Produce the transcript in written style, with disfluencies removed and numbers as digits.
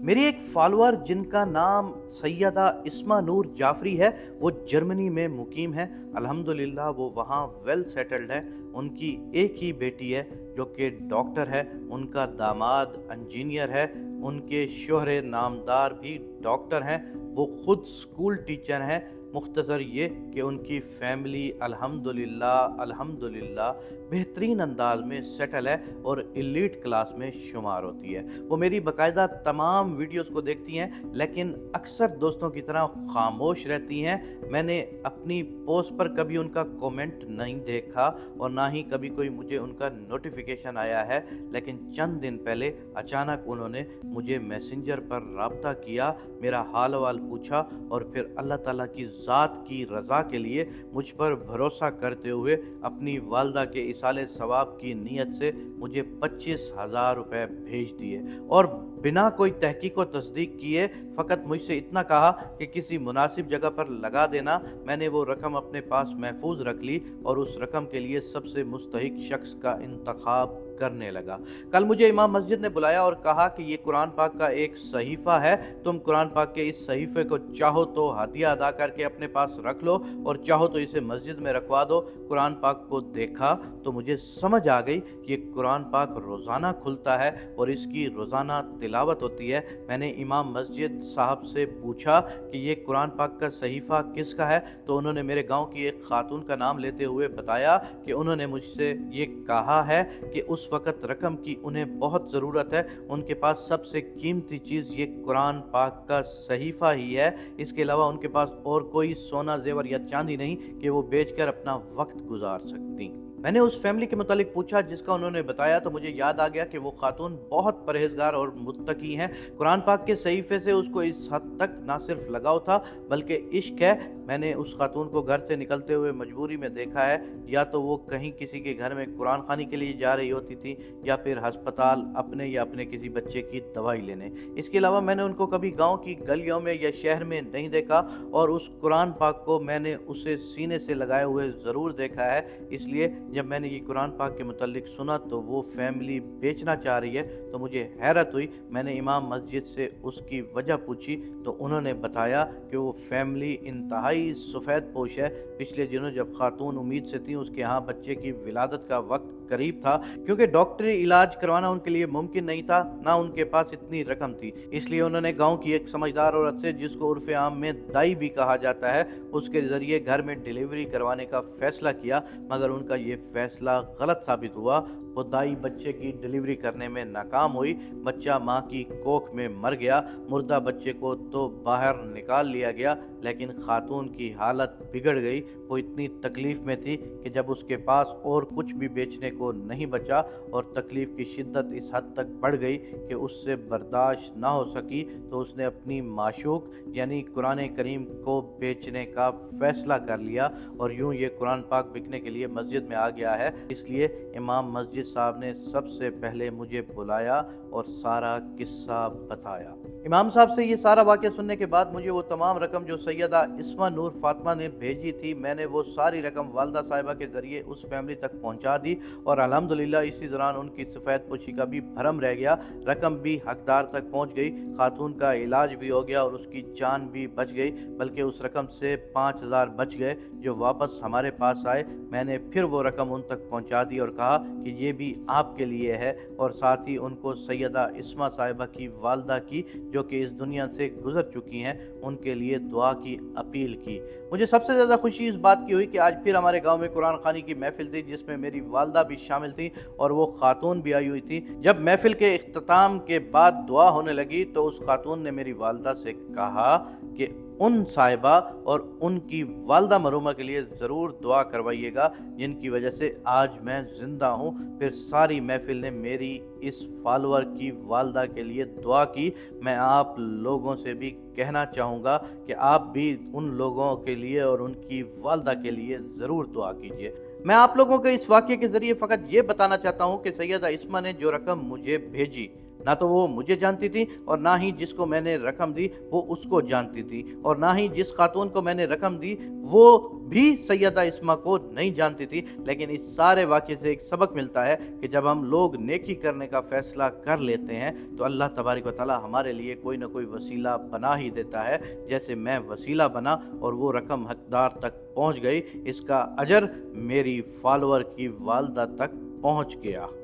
मेरी एक फॉलोअर जिनका नाम सैयदा इस्मा नूर जाफरी है, वो जर्मनी में मुकीम है। अल्हम्दुलिल्लाह वो वहाँ वेल सेटल्ड है। उनकी एक ही बेटी है जो कि डॉक्टर है, उनका दामाद इंजीनियर है, उनके शोहरे नामदार भी डॉक्टर हैं, वो खुद स्कूल टीचर हैं। मुख्तसर ये कि उनकी फैमिली अल्हम्दुलिल्लाह अल्हम्दुलिल्लाह बेहतरीन अंदाज में सेटल है और एलीट क्लास में शुमार होती है। वो मेरी बाकायदा तमाम वीडियोस को देखती हैं, लेकिन अक्सर दोस्तों की तरह खामोश रहती हैं। मैंने अपनी पोस्ट पर कभी उनका कमेंट नहीं देखा और ना ही कभी कोई मुझे उनका नोटिफिकेशन आया है, लेकिन चंद दिन पहले अचानक उन्होंने मुझे मैसेंजर पर राब्ता किया, मेरा हाल वाल पूछा और फिर अल्लाह ताला की ज़ात की रज़ा के लिए मुझ पर भरोसा करते हुए अपनी वालदा के इसाले सवाब की नीयत से मुझे 25,000 रुपये भेज दिए और बिना कोई तहकीक व तस्दीक किए फ़कत मुझसे इतना कहा कि किसी मुनासिब जगह पर लगा देना। मैंने वो रकम अपने पास महफूज रख ली और उस रकम के लिए सबसे मुस्तहिक शख्स का इंतखाब करने लगा। कल मुझे इमाम मस्जिद ने बुलाया और कहा कि ये कुरान पाक का एक सहीफ़ा है, तुम कुरान पाक के इस सहीफ़े को चाहो तो हदिया अदा करके अपने पास रख लो और चाहो तो इसे मस्जिद में रखवा दो। कुरान पाक को देखा तो मुझे समझ आ गई कि ये कुरान पाक रोज़ाना खुलता है और इसकी रोज़ाना तिलावत होती है। मैंने इमाम मस्जिद साहब से पूछा कि ये कुरान पाक का सहीफ़ा किसका है, तो उन्होंने मेरे गाँव की एक खातून का नाम लेते हुए बताया कि उन्होंने मुझसे ये कहा है कि उस वक़्त रकम की उन्हें बहुत ज़रूरत है, उनके पास सबसे कीमती चीज़ ये कुरान पाक का सहीफ़ा ही है। इसके अलावा उनके पास और कोई सोना जेवर या चांदी नहीं कि वो बेचकर अपना वक्त गुजार सकती। मैंने उस फैमिली के मुतालिक पूछा जिसका उन्होंने बताया, तो मुझे याद आ गया कि वो खातून बहुत परहेजगार और मुत्तकी हैं। कुरान पाक के सहीफ़े से उसको इस हद तक ना सिर्फ लगाव था बल्कि इश्क है। मैंने उस खातून को घर से निकलते हुए मजबूरी में देखा है, या तो वो कहीं किसी के घर में कुरान खानी के लिए जा रही होती थी या फिर हस्पताल अपने या अपने किसी बच्चे की दवाई लेने। इसके अलावा मैंने उनको कभी गांव की गलियों में या शहर में नहीं देखा और उस कुरान पाक को मैंने उसे सीने से लगाए हुए ज़रूर देखा है। इसलिए जब मैंने ये कुरान पाक के मुतालिक सुना तो वो फैमिली बेचना चाह रही है तो मुझे हैरत हुई। मैंने इमाम मस्जिद से उसकी वजह पूछी तो उन्होंने बताया कि वो फैमिली इंतहाई सफ़ेद पोश है। पिछले दिनों जब खातून उम्मीद से थी, उसके यहाँ बच्चे की विलादत का वक्त करीब था, क्योंकि डॉक्टरी इलाज करवाना उनके लिए मुमकिन नहीं था, ना उनके पास इतनी रकम थी। इसलिए उन्होंने गांव की एक समझदार औरत से, जिसको उर्फ़ आम में दाई भी कहा जाता है, उसके ज़रिए घर में डिलीवरी करवाने का फ़ैसला किया, मगर उनका ये फ़ैसला गलत साबित हुआ। वो दाई बच्चे की डिलीवरी करने में नाकाम हुई। बच्चा माँ की कोख में मर गया। मुर्दा बच्चे को तो बाहर निकाल लिया गया, लेकिन खातून की हालत बिगड़ गई। वो इतनी तकलीफ़ में थी कि जब उसके पास और कुछ भी बेचने को नहीं बचा और तकलीफ़ की शिद्दत इस हद तक बढ़ गई कि उससे बर्दाश्त ना हो सकी, तो उसने अपनी माशूक यानी कुरान करीम को बेचने का फ़ैसला कर लिया और यूँ ये कुरान पाक बिकने के लिए मस्जिद में आ गया है। इसलिए इमाम मस्जिद साहब ने सबसे पहले मुझे बुलाया और सारा किस्सा बताया। इमाम साहब से ये सारा वाक़या सुनने के बाद मुझे वो तमाम रकम जो सैयदा इस्मा नूर फातिमा ने भेजी थी, मैंने वो सारी रकम वालदा साहिबा के ज़रिए उस फैमिली तक पहुंचा दी और अल्हम्दुलिल्लाह इसी दौरान उनकी सफ़ेद पोशी का भी भरम रह गया। रकम भी हकदार तक पहुंच गई, खातून का इलाज भी हो गया और उसकी जान भी बच गई, बल्कि उस रकम से 5,000 बच गए जो वापस हमारे पास आए। मैंने फिर वो रकम उन तक पहुंचा दी और कहा कि ये भी आपके लिए है, और साथ ही उनको सैयदा इस्मा साहिबा की वालदा की, जो कि इस दुनिया से गुजर चुकी हैं, उनके लिए दुआ की अपील की। मुझे सबसे ज़्यादा खुशी इस बात की हुई कि आज फिर हमारे गांव में कुरान खानी की महफिल थी, जिसमें मेरी वालदा भी शामिल थी और वो खातून भी आई हुई थी। जब महफिल के इख्तिताम के बाद दुआ होने लगी तो उस खातून ने मेरी वालदा से कहा कि उन साहिबा और उनकी वालदा मरहूमा के लिए ज़रूर दुआ करवाइएगा, जिनकी वजह से आज मैं ज़िंदा हूँ। फिर सारी महफिल ने मेरी इस फॉलोअर की वालदा के लिए दुआ की। मैं आप लोगों से भी कहना चाहूँगा कि आप भी उन लोगों के लिए और उनकी वालदा के लिए ज़रूर दुआ कीजिए। मैं आप लोगों को इस वाक़ये के ज़रिए फ़कत ये बताना चाहता हूँ कि सैयदा इस्मा ने जो रकम मुझे भेजी نہ تو وہ مجھے جانتی تھی اور نہ ہی جس کو میں نے رقم دی وہ اس کو جانتی تھی، اور نہ ہی جس خاتون کو میں نے رقم دی وہ بھی سیدہ اسما کو نہیں جانتی تھی۔ لیکن اس سارے واقعے سے ایک سبق ملتا ہے کہ جب ہم لوگ نیکی کرنے کا فیصلہ کر لیتے ہیں تو اللہ تبارک و تعالی ہمارے لیے کوئی نہ کوئی وسیلہ بنا ہی دیتا ہے، جیسے میں وسیلہ بنا اور وہ رقم حقدار تک پہنچ گئی، اس کا اجر میری فالوور کی والدہ تک پہنچ گیا۔